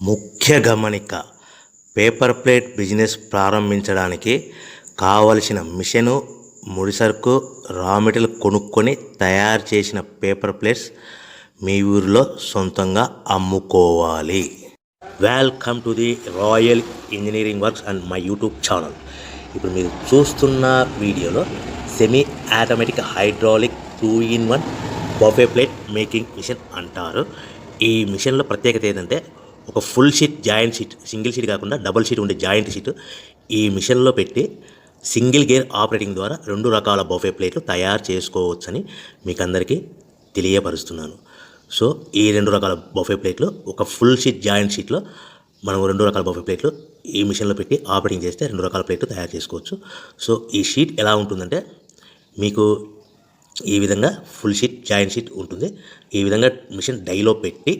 ముఖ్య గమనిక: paper plate business ప్రారంభించడానికి కావలసిన మిషను, ముడిసరుకు, రా మెటీరియల్ కొనుక్కొని తయారు చేసిన పేపర్ ప్లేట్స్ మీ ఊరిలో సొంతంగా అమ్ముకోవాలి. Welcome to the Royal Engineering Works and my YouTube channel. ఇప్పుడు మీరు చూస్తున్న వీడియోలో semi automatic hydraulic 2-in-1 buffet plate making machine అంటారు. ఈ మిషన్లో ప్రత్యేకత ఏంటంటే ఒక full sheet, joint sheet, single sheet కాకుండా డబుల్ షీట్ ఉండే జాయింట్ షీట్ ఈ మిషన్లో పెట్టి సింగిల్ గేర్ ఆపరేటింగ్ ద్వారా 2 రకాల బఫే ప్లేట్లు తయారు చేసుకోవచ్చని మీకు అందరికీ తెలియపరుస్తున్నాను. సో ఈ 2 రకాల బఫే ప్లేట్లు ఒక ఫుల్ షీట్ జాయింట్ షీట్లో మనం 2 రకాల బఫే ప్లేట్లు ఈ మిషన్లో పెట్టి ఆపరేటింగ్ చేస్తే 2 రకాల ప్లేట్లు తయారు చేసుకోవచ్చు. సో ఈ షీట్ ఎలా ఉంటుందంటే మీకు ఈ విధంగా ఫుల్ షీట్, జాయింట్ షీట్ ఉంటుంది. ఈ విధంగా మిషన్ డైలో పెట్టి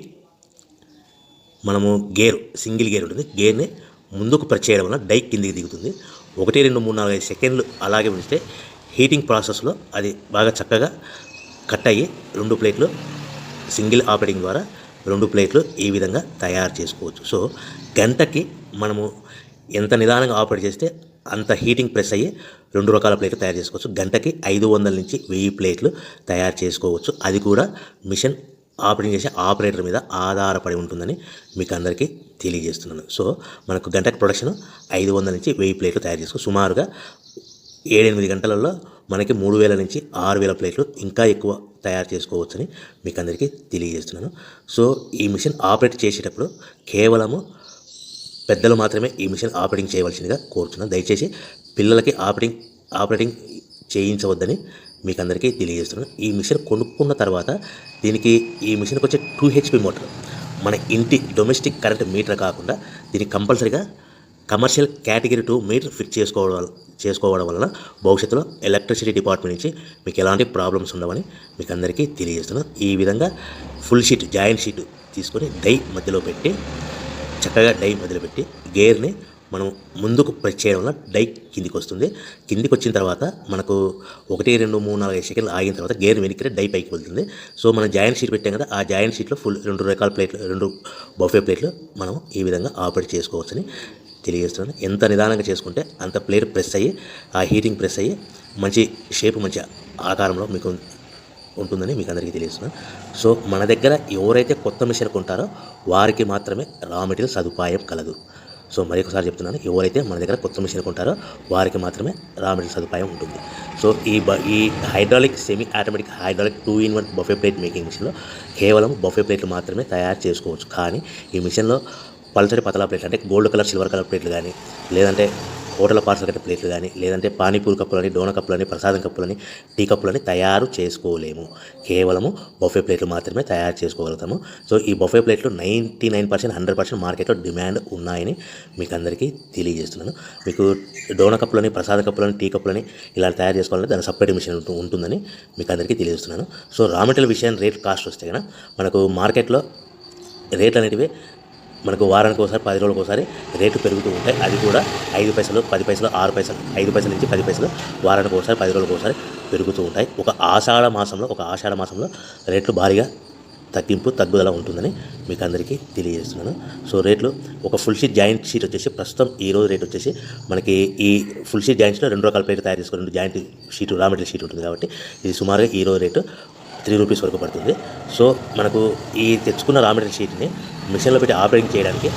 మనము సింగిల్ గేర్ ఉంటుంది. గేర్ని ముందుకు ప్రెస్ చేయడం వల్ల డై కిందికి దిగుతుంది. 1, 2, 3, 4, 5 సెకండ్లు అలాగే ఉంచితే హీటింగ్ ప్రాసెస్లో అది బాగా చక్కగా కట్ అయ్యి 2 ప్లేట్లు సింగిల్ ఆపరేటింగ్ ద్వారా 2 ప్లేట్లు ఈ విధంగా తయారు చేసుకోవచ్చు. సో గంటకి మనము ఎంత నిదానంగా ఆపరేట్ చేస్తే అంత హీటింగ్ ప్రెస్ అయ్యి 2 రకాల ప్లేట్లు తయారు చేసుకోవచ్చు. గంటకి 500 నుంచి 1000 ప్లేట్లు తయారు చేసుకోవచ్చు. అది కూడా మిషన్ ఆపరేటింగ్ చేసే ఆపరేటర్ మీద ఆధారపడి ఉంటుందని మీకు అందరికీ తెలియజేస్తున్నాను. సో మనకు గంటకి ప్రొడక్షన్ 500 నుంచి 1000 ప్లేట్లు తయారు చేసుకోవచ్చు. సుమారుగా 7-8 గంటలలో మనకి 3000 నుంచి 6000 ప్లేట్లు ఇంకా ఎక్కువ తయారు చేసుకోవచ్చని మీకు అందరికీ తెలియజేస్తున్నాను. సో ఈ మిషన్ ఆపరేట్ చేసేటప్పుడు కేవలము పెద్దలు మాత్రమే ఈ మిషన్ ఆపరేటింగ్ చేయవలసిందిగా కోరుతున్నాను. దయచేసి పిల్లలకి ఆపరేటింగ్ చేయించవద్దని మీకు అందరికీ తెలియజేస్తున్నాను. ఈ మిషన్ కొనుక్కున్న తర్వాత ఈ మిషన్కి వచ్చే 2 HP మోటార్ మన ఇంటి డొమెస్టిక్ కరెంట్ మీటర్ కాకుండా దీనికి కంపల్సరీగా కమర్షియల్ కేటగిరీ 2 మీటర్ ఫిట్ చేసుకోవడం వలన భవిష్యత్తులో ఎలక్ట్రిసిటీ డిపార్ట్మెంట్ నుంచి మీకు ఎలాంటి ప్రాబ్లమ్స్ ఉండవని మీకు అందరికీ తెలియజేస్తున్నాను. ఈ విధంగా ఫుల్ షీట్, జాయింట్ షీట్ తీసుకొని చక్కగా డై మధ్యలో పెట్టి గేర్ని మనం ముందుకు ప్రెస్ చేయడం వల్ల డై కిందికి వస్తుంది. కిందికి వచ్చిన తర్వాత మనకు 1, 2, 3, 4, 5 సెకండ్లు ఆగిన తర్వాత గేర్ వెనక్కి డై పైకి వెళ్తుంది. సో మనం జాయింట్ షీట్ పెట్టాం కదా, ఆ జాయింట్ షీట్లో 2 రకాల ప్లేట్లు, 2 బఫే ప్లేట్లు మనం ఈ విధంగా ఆపరేట్ చేసుకోవచ్చని తెలియజేస్తున్నాను. ఎంత నిదానంగా చేసుకుంటే అంత ప్లేట్ ప్రెస్ అయ్యి ఆ హీటింగ్ ప్రెస్ అయ్యి మంచి షేప్, మంచి ఆకారంలో మీకు ఉంటుందని మీకు అందరికీ తెలియజేస్తున్నాను. సో మన దగ్గర ఎవరైతే కొత్త మిషన్ కొంటారో వారికి మాత్రమే రా మెటీరియల్ సదుపాయం కలదు. సో మరొకసారి చెప్తున్నాను, ఎవరైతే మన దగ్గర కొత్త మిషన్ కొంటారో వారికి మాత్రమే రా మెటీరియల్ సదుపాయం ఉంటుంది. సో ఈ hydraulic semi automatic hydraulic 2-in-1 buffet plate making మిషన్లో కేవలం బఫే ప్లేట్లు మాత్రమే తయారు చేసుకోవచ్చు. కానీ ఈ మిషన్లో పల్చటి పతలా ప్లేట్లు అంటే గోల్డ్ కలర్, సిల్వర్ కలర్ ప్లేట్లు కానీ, లేదంటే హోటల్ పార్సల్ కట్టే ప్లేట్లు కానీ, లేదంటే పానీపూరి కప్పులని, డోన కప్పులని, ప్రసాదం కప్పులని, టీ కప్పులని తయారు చేసుకోలేము. కేవలము బఫే ప్లేట్లు మాత్రమే తయారు చేసుకోగలుగుతాము. సో ఈ బఫే ప్లేట్లు 99%, 100% మార్కెట్లో డిమాండ్ ఉన్నాయని మీకు అందరికీ తెలియజేస్తున్నాను. మీకు డోన కప్పులని, ప్రసాద కప్పులని, టీ కప్పులని ఇలా తయారు చేసుకోవాలంటే దాని సపరేట్ మిషన్ ఉంటుందని మీకు అందరికీ తెలియజేస్తున్నాను. సో రా మెటీరియల్ విషయాన్ని రేట్ కాస్ట్ వస్తే కనుక మనకు మార్కెట్లో రేట్లు అనేటివి మనకు వారానికి ఒకసారి, 10 రోజులకు ఒకసారి రేట్లు పెరుగుతూ ఉంటాయి. అది కూడా 5 పైసలు, 10 పైసలు, 6 పైసలు, 5 పైసల నుంచి 10 పైసలు వారానికి ఒకసారి, 10 రోజులకు ఒకసారి పెరుగుతూ ఉంటాయి. ఒక ఆషాఢ మాసంలో రేట్లు భారీగా తగ్గుదల ఉంటుందని మీకు అందరికీ తెలియజేస్తున్నాను. సో రేట్లు ఒక ఫుల్ షీట్, జాయింట్ షీట్ వచ్చేసి ప్రస్తుతం ఈరోజు రేట్ వచ్చేసి మనకి ఈ ఫుల్ షీట్, జాయింట్ షీట్లో 2 రకాల ప్లేట్లు తయారు చేసుకుని 2 joint sheet, raw material sheet ఉంటుంది కాబట్టి ఇది సుమారుగా ఈరోజు రేటు 3 రూపీస్ వరకు పడుతుంది. సో మనకు ఈ తెచ్చుకున్న రా మెటీరియల్ షీట్ని మిషన్లో పెట్టి ఆపరేటింగ్ చేయడానికి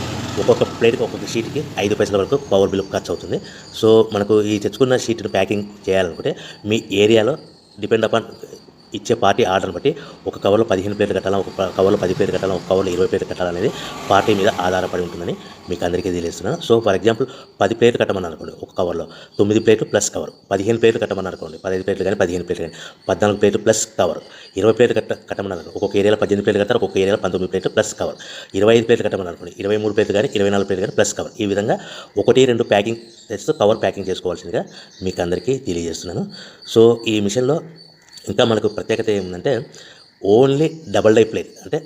ఒక్కొక్క ప్లేట్కి, ఒక్కొక్క షీట్కి 5 పైసల వరకు పవర్ బిల్ ఖర్చు అవుతుంది. సో మనకు ఈ తెచ్చుకున్న షీట్ని ప్యాకింగ్ చేయాలనుకుంటే మీ ఏరియాలో డిపెండ్ అపాన్ ఇచ్చే పార్టీ ఆర్డర్ని బట్టి ఒక కవర్లో 15 ప్లేట్లు కట్టాలా, ఒక కవర్లో 10 ప్లేట్లు కట్టాలా, ఒక కవర్లో 20 ప్లేట్లు కట్టాలనేది పార్టీ మీద ఆధారపడి ఉంటుందని మీకు అందరికీ తెలియజేస్తున్నాను. సో ఫర్ ఎగ్జాంపుల్ 10 ప్లేట్లు కట్టమన్నారు అనుకోండి, ఒక కవర్లో 9 ప్లేట్లు ప్లస్ కవర్. 15 ప్లేట్లు కట్టమన్నారు అనుకోండి, 15 ప్లేట్లు కానీ 15 ప్లేట్లు కానీ 14 ప్లేట్లు ప్లస్ కవర్. 20 ప్లేట్లు కట్టమన్నారు, ఒక్కొక్క ఏరియాలో 18 ప్లేట్లు కట్టారు, ఒక్కొక్క ఏరియాలో 19 ప్లేట్లు ప్లస్ కవర్. 25 ప్లేట్లు కట్టమన్నారు అనుకోండి, 23 ప్లేట్లు కానీ 24 ప్లేట్లు కానీ ప్లస్ కవర్. ఈ విధంగా 1, 2 ప్యాకింగ్ చేస్తూ కవర్ ప్యాకింగ్ చేసుకోవాల్సిందిగా మీకు అందరికీ తెలియజేస్తున్నాను. సో ఈ మిషన్లో ఇంకా మనకు ప్రత్యేకత ఏమిటంటే ఓన్లీ డబల్ డై ప్లేట్ అంటే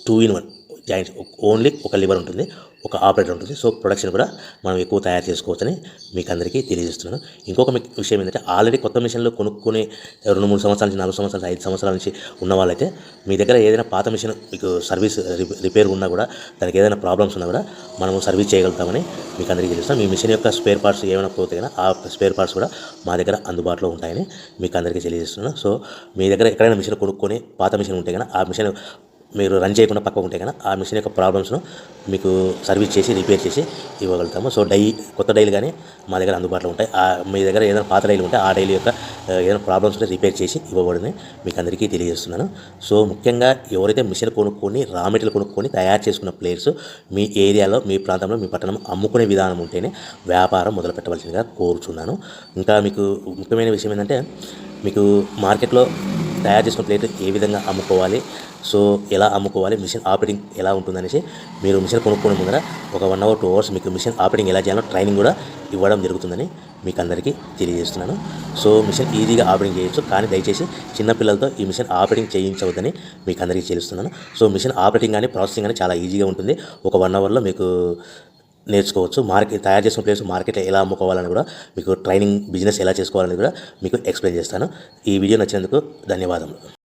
2-in-1 జాయింట్స్ ఓన్లీ ఒక లివర్ ఉంటుంది, ఒక ఆపరేటర్ ఉంటుంది. సో ప్రొడక్షన్ కూడా మనం ఎక్కువ తయారు చేసుకోవచ్చని మీకు అందరికీ తెలియజేస్తున్నాను. ఇంకొక విషయం ఏంటంటే ఆల్రెడీ కొత్త మిషన్లు కొనుక్కొని 2-3 సంవత్సరాల నుంచి 4 సంవత్సరాల నుంచి 5 సంవత్సరాల నుంచి ఉన్న వాళ్ళైతే మీ దగ్గర ఏదైనా పాత మిషన్ మీకు సర్వీస్ రిపేర్ ఉన్నా కూడా దానికి ఏదైనా ప్రాబ్లమ్స్ ఉన్నా కూడా మనము సర్వీస్ చేయగలుగుతామని మీకు అందరికీ తెలుస్తాం. మీ మిషన్ యొక్క స్పేర్ పార్ట్స్ ఏమైనా పోతే కానీ ఆ స్పేర్ పార్ట్స్ కూడా మా దగ్గర అందుబాటులో ఉంటాయని మీకు అందరికీ తెలియజేస్తున్నాను. సో మీ దగ్గర ఎక్కడైనా మిషన్ కొనుక్కొని పాత మిషన్ ఉంటే కానీ ఆ మిషన్ మీరు రన్ చేయకుండా పక్కకు ఉంటే కానీ ఆ మిషన్ యొక్క ప్రాబ్లమ్స్ను మీకు సర్వీస్ చేసి రిపేర్ చేసి ఇవ్వగలుగుతాము. సో కొత్త డైలు కానీ మా దగ్గర అందుబాటులో ఉంటాయి. మీ దగ్గర ఏదైనా పాత డైలు ఉంటే ఆ డైలు యొక్క ఏదైనా ప్రాబ్లమ్స్ ఉంటే రిపేర్ చేసి ఇవ్వబడని మీకు అందరికీ తెలియజేస్తున్నాను. సో ముఖ్యంగా ఎవరైతే మిషన్ కొనుక్కొని రా మెటీరియల్ కొనుక్కొని తయారు చేసుకున్న ప్లేయర్స్ మీ ఏరియాలో, మీ ప్రాంతంలో, మీ పట్టణం అమ్ముకునే విధానం ఉంటేనే వ్యాపారం మొదలు పెట్టవలసిందిగా కోరుచున్నాను. ఇంకా మీకు ముఖ్యమైన విషయం ఏంటంటే మీకు మార్కెట్లో తయారు చేసుకున్న ప్లేట్ ఏ విధంగా అమ్ముకోవాలి, సో ఎలా అమ్ముకోవాలి, మిషన్ ఆపరేటింగ్ ఎలా ఉంటుందనేసి మీరు మిషన్ కొనుక్కునే ముందర ఒక 1 అవర్ 2 అవర్స్ మీకు మిషన్ ఆపరేటింగ్ ఎలా చేయాలో ట్రైనింగ్ కూడా ఇవ్వడం జరుగుతుందని మీకు అందరికీ తెలియజేస్తున్నాను. సో మిషన్ ఈజీగా ఆపరేటింగ్ చేయొచ్చు, కానీ దయచేసి చిన్నపిల్లలతో ఈ మిషన్ ఆపరేటింగ్ చేయించవద్దని మీకు అందరికీ తెలుస్తున్నాను. సో మిషన్ ఆపరేటింగ్ కానీ ప్రాసెసింగ్ కానీ చాలా ఈజీగా ఉంటుంది. ఒక 1 అవర్లో మీకు నేర్చుకోవచ్చు. తయారు చేసుకున్న ప్లేస్ మార్కెట్లో ఎలా అమ్ముకోవాలని కూడా మీకు ట్రైనింగ్, బిజినెస్ ఎలా చేసుకోవాలని కూడా మీకు ఎక్స్ప్లెయిన్ చేస్తాను. ఈ వీడియో నచ్చినందుకు ధన్యవాదములు.